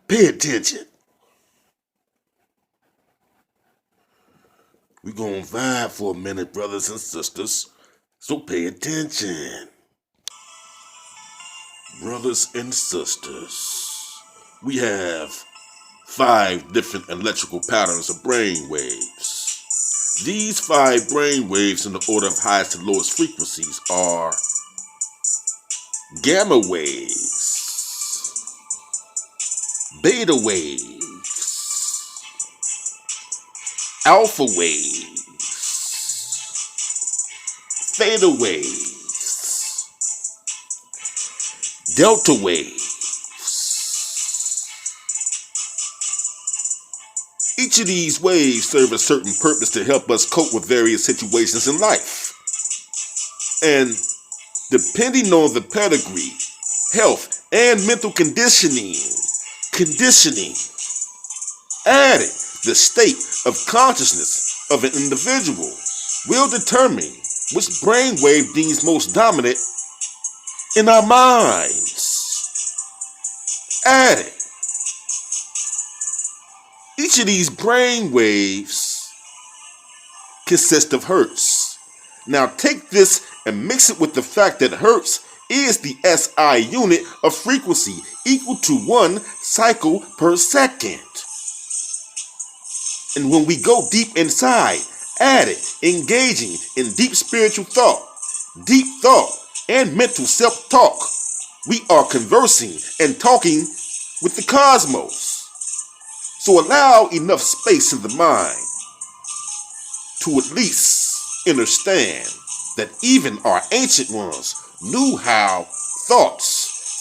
Pay attention. We're going to vibe for a minute, brothers and sisters. So pay attention. Brothers and sisters, we have 5 different electrical patterns of brain waves. These 5 brain waves in the order of highest to lowest frequencies are gamma waves, beta waves, alpha waves, theta waves, delta waves. Each of these waves serve a certain purpose to help us cope with various situations in life. And depending on the pedigree, health, and mental conditioning, added the state of consciousness of an individual will determine which brainwave deems most dominant in our minds. Added. Each of these brain waves consist of hertz. Now take this and mix it with the fact that hertz is the SI unit of frequency equal to 1 cycle per second. And when we go deep inside, added, engaging in deep spiritual thought, and mental self-talk, we are conversing and talking with the cosmos. So allow enough space in the mind to at least understand that even our ancient ones knew how thoughts,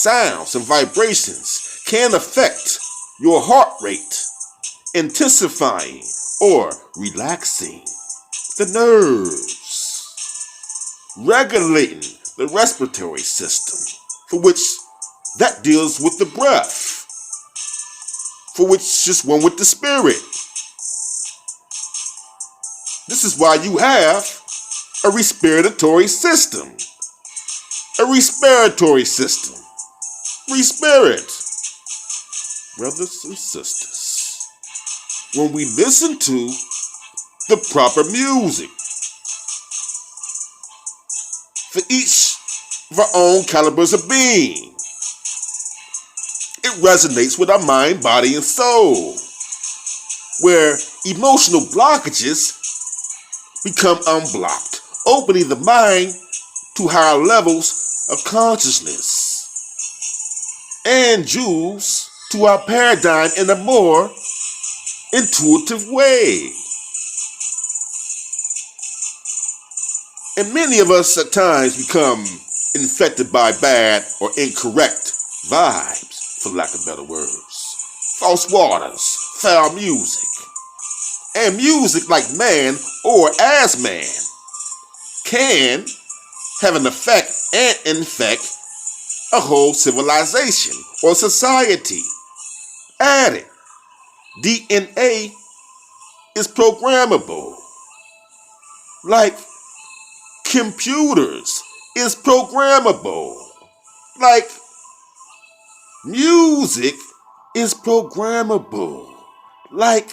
sounds, and vibrations can affect your heart rate, intensifying or relaxing the nerves, regulating the respiratory system, for which that deals with the breath, for which just one with the spirit. This is why you have a respiratory system. Respirit. Brothers and sisters, when we listen to the proper music for each of our own calibers of being, it resonates with our mind, body, and soul, where emotional blockages become unblocked, opening the mind to higher levels of consciousness and jewels to our paradigm in a more intuitive way. And many of us at times become infected by bad or incorrect vibes, for lack of better words, false waters, foul music, and music like man or as man can have an effect and infect a whole civilization or society. Added, DNA is programmable, like computers is programmable, like music is programmable, like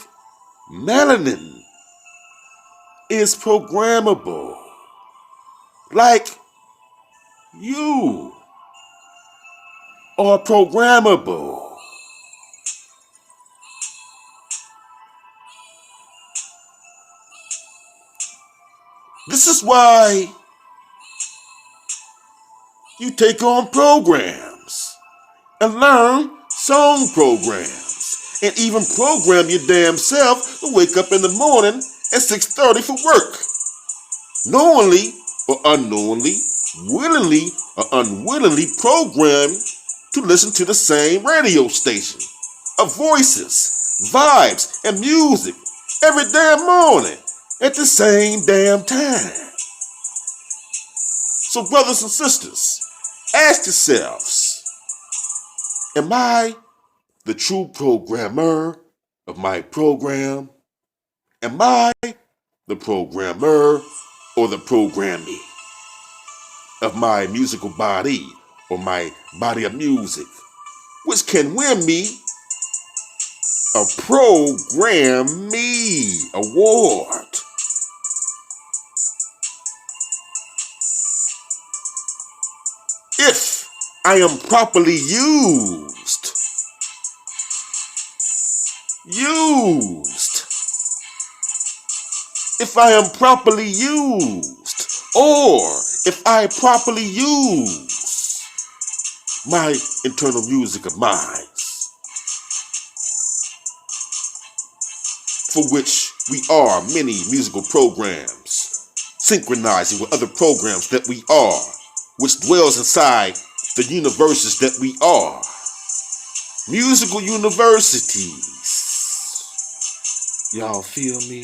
melanin is programmable, like you are programmable. This is why you take on programs and learn song programs and even program your damn self to wake up in the morning at 6:30 for work. Knowingly or unknowingly, willingly or unwillingly programmed to listen to the same radio station of voices, vibes, and music every damn morning at the same damn time. So brothers and sisters, ask yourselves, am I the true programmer of my program? Am I the programmer or the programmee of my musical body or my body of music, which can win me a Program Me Award. If I am properly used, if I am properly used, or if I properly use my internal music of mine, for which we are many musical programs, synchronizing with other programs that we are, which dwells inside the universes that we are. Musical universities. Y'all feel me?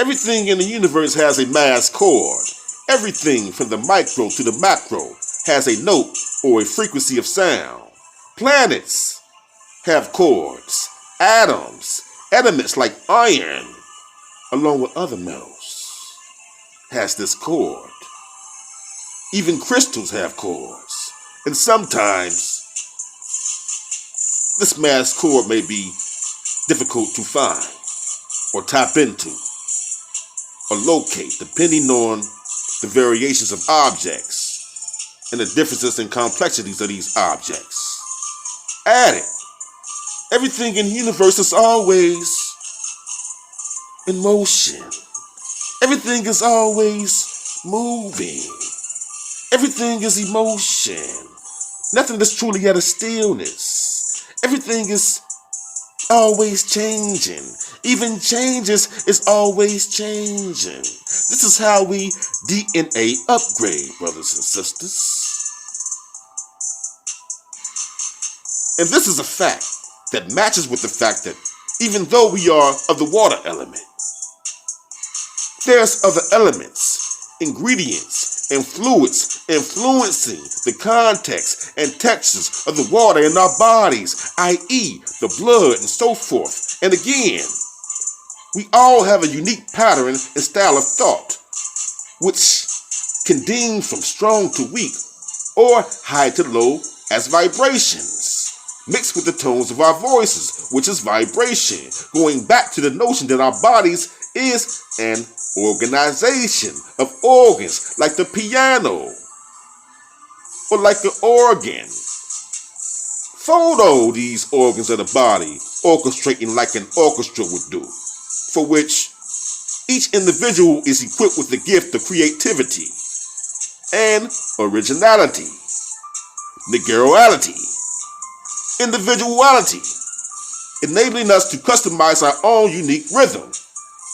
Everything in the universe has a mass chord. Everything from the micro to the macro has a note or a frequency of sound. Planets have chords. Atoms, elements like iron, along with other metals, has this chord. Even crystals have chords. And sometimes this mass chord may be difficult to find or tap into or locate, depending on the variations of objects and the differences and complexities of these objects. Add it. Everything in the universe is always in motion. Everything is always moving. Everything is emotion. Nothing is truly at a stillness. Everything is always changing. Even changes is always changing. This is how we DNA upgrade, brothers and sisters. And this is a fact that matches with the fact that even though we are of the water element, there's other elements, ingredients, and fluids influencing the context and textures of the water in our bodies, i.e. the blood and so forth. And again, we all have a unique pattern and style of thought, which can deem from strong to weak or high to low as vibrations, mixed with the tones of our voices, which is vibration, going back to the notion that our bodies is an organization of organs like the piano or like the organ. Photo these organs of the body, orchestrating like an orchestra would do, for which each individual is equipped with the gift of creativity and originality, negariality, individuality, enabling us to customize our own unique rhythm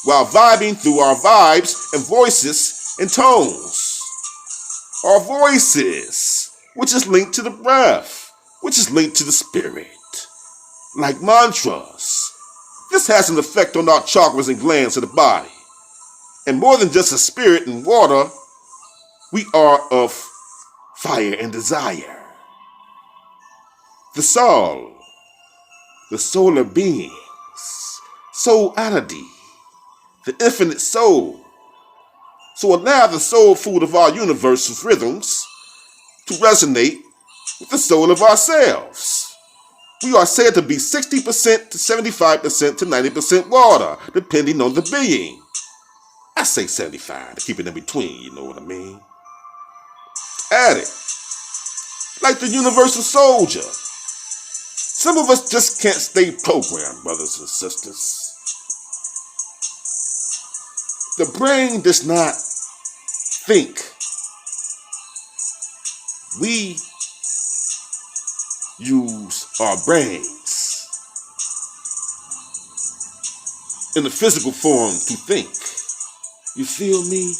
while vibing through our vibes and voices and tones. Our voices, which is linked to the breath, which is linked to the spirit, like mantras. This has an effect on our chakras and glands of the body. And more than just a spirit and water, we are of fire and desire. The soul, the solar beings, soulality, the infinite soul. So allow the soul food of our universe's rhythms to resonate with the soul of ourselves. We are said to be 60% to 75% to 90% water, depending on the being. I say 75 to keep it in between, you know what I mean? Add it. Like the universal soldier. Some of us just can't stay programmed, brothers and sisters. The brain does not think. We use our brains in the physical form to think. You feel me?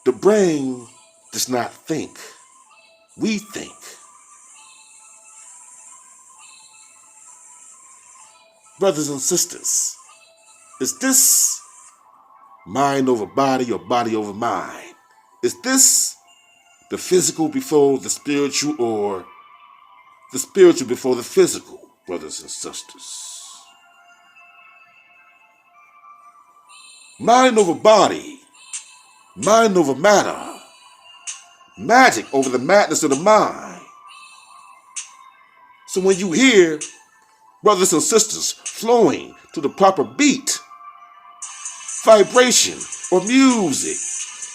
The brain does not think. We think. Brothers and sisters, is this mind over body or body over mind? Is this the physical before the spiritual or the spiritual before the physical, brothers and sisters? Mind over body, mind over matter, magic over the madness of the mind. So when you hear brothers and sisters flowing to the proper beat, vibration, or music,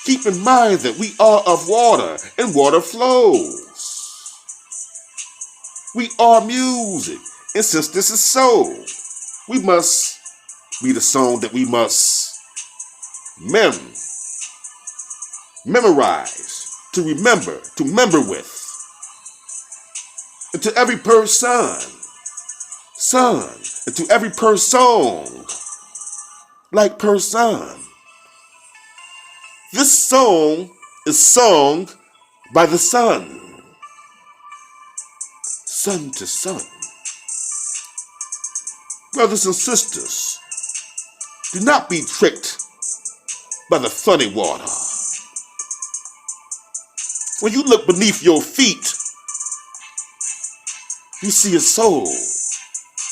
keep in mind that we are of water and water flows. We are music, and since this is so, we must be the song that we must memorize, to member with. And to every person, and to every person, like person. This song is sung by the sun to sun. Brothers and sisters, do not be tricked by the funny water. When you look beneath your feet, you see a soul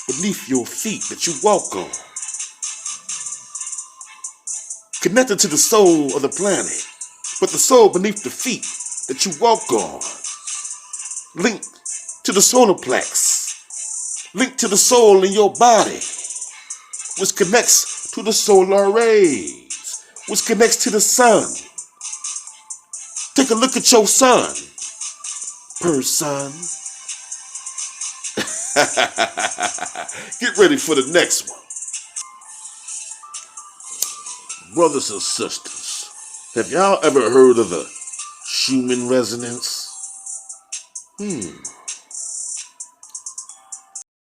beneath your feet that you walk on, connected to the soul of the planet, but the soul beneath the feet that you walk on, linked to the solar plex, linked to the soul in your body, which connects to the solar rays, which connects to the sun. Take a look at your sun, person. Get ready for the next one. Brothers and sisters, have y'all ever heard of the Schumann resonance?